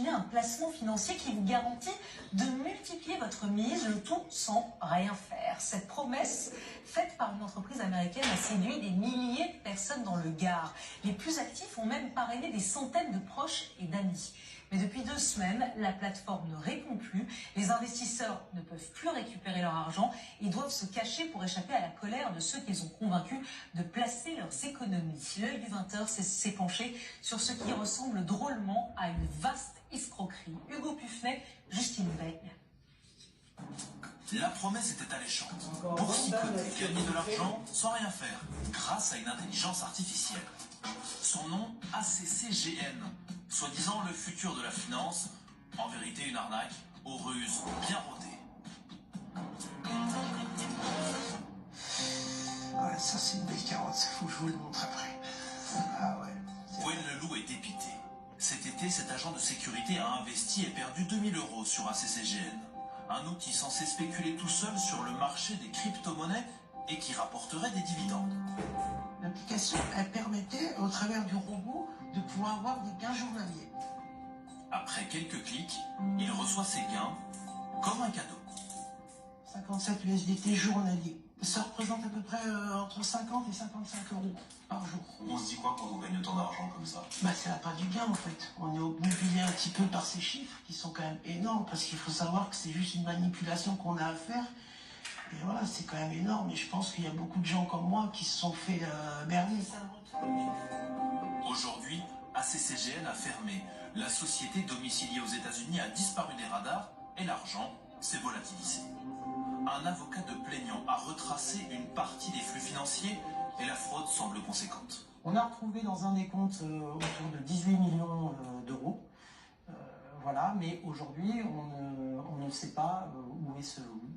imaginez un placement financier qui vous garantit de multiplier votre mise, le tout sans rien faire. Cette promesse, faite par une entreprise américaine, a séduit des milliers de personnes dans le Gard. Les plus actifs ont même parrainé des centaines de proches et d'amis. Mais depuis 2 semaines, la plateforme ne répond plus. Les investisseurs ne peuvent plus récupérer leur argent et doivent se cacher pour échapper à la colère de ceux qu'ils ont convaincus de placer leurs économies. L'œil du 20h s'est penché sur ce qui ressemble drôlement à une vaste escroquerie. Hugo Puffnet, Justine Veil. La promesse était alléchante. Boursicoter, gagner de l'argent sans rien faire, grâce à une intelligence artificielle. Son nom, ACCGN, soi-disant le futur de la finance, en vérité une arnaque aux ruses bien rodées. Ouais, ça c'est une belle carotte, faut que je vous le montre après. Ah ouais. Gwen Leloup est dépité. Cet été, cet agent de sécurité a investi et perdu 2000 € sur ACCGN. Un outil censé spéculer tout seul sur le marché des crypto-monnaies et qui rapporterait des dividendes. L'application, elle permettait, au travers du robot, de pouvoir avoir des gains journaliers. Après quelques clics, il reçoit ses gains comme un cadeau. 57 USDT journaliers. Ça représente à peu près entre 50 et 55 € par jour. On se dit quoi quand on gagne autant d'argent comme ça? Bah c'est la part du gain en fait. On est obnubilé un petit peu par ces chiffres qui sont quand même énormes parce qu'il faut savoir que c'est juste une manipulation qu'on a à faire. Et voilà, c'est quand même énorme et je pense qu'il y a beaucoup de gens comme moi qui se sont fait berner. Aujourd'hui, ACCGN a fermé. La société domiciliée aux États-Unis a disparu des radars et l'argent s'est volatilisé. Un avocat de plaignant a retracé une partie des flux financiers et la fraude semble conséquente. On a retrouvé dans un décompte autour de 18 millions d'euros. Voilà, mais aujourd'hui, on ne sait pas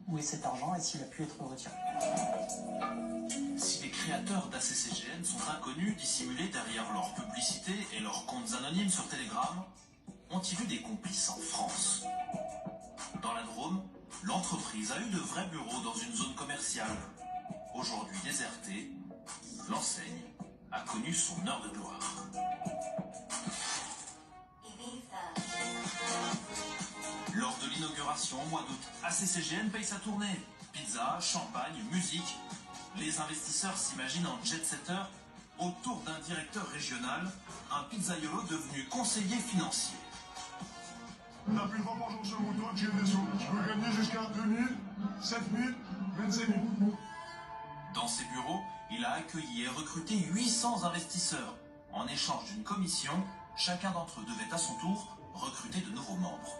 où est cet argent et s'il a pu être retiré. Si les créateurs d'ACCGN sont inconnus, dissimulés derrière leur publicité et leurs comptes anonymes sur Telegram, ont-ils vu des complices en France? Dans la Drôme, l'entreprise a eu de vrais bureaux dans une zone commerciale. Aujourd'hui désertée, l'enseigne a connu son heure de gloire. Lors de l'inauguration au mois d'août, ACCGN paye sa tournée. Pizza, champagne, musique. Les investisseurs s'imaginent en jet-setter autour d'un directeur régional, un pizzaiolo devenu conseiller financier. La plus fois par jour sur mon doigt, j'ai des sous. Je peux gagner jusqu'à 2000, 7000, 25 000. Dans ses bureaux, il a accueilli et recruté 800 investisseurs. En échange d'une commission, chacun d'entre eux devait à son tour recruter de nouveaux membres.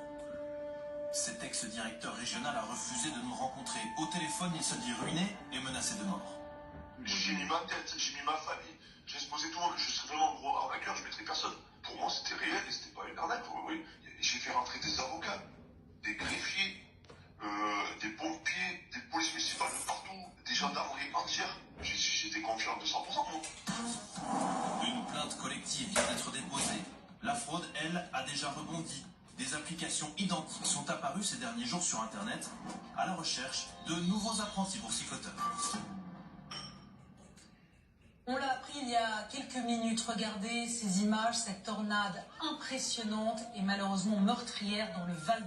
Cet ex-directeur régional a refusé de nous rencontrer. Au téléphone, il se dit ruiné et menacé de mort. J'ai mis ma tête, j'ai mis ma famille. J'ai exposé tout le monde que je serais vraiment un gros arnaqueur, je mettrais personne. Pour moi, c'était réel et c'était pas une arnaque. Oui. J'ai fait rentrer des avocats, des greffiers, des pompiers, des polices municipales de partout, des gendarmeries entières. J'étais confiant de 100%, moi. Une plainte collective vient d'être déposée. La fraude, elle, a déjà rebondi. Des applications identiques sont apparues ces derniers jours sur Internet à la recherche de nouveaux apprentis boursicoteurs. On l'a appris il y a quelques minutes. Regardez ces images, cette tornade impressionnante et malheureusement meurtrière dans le Val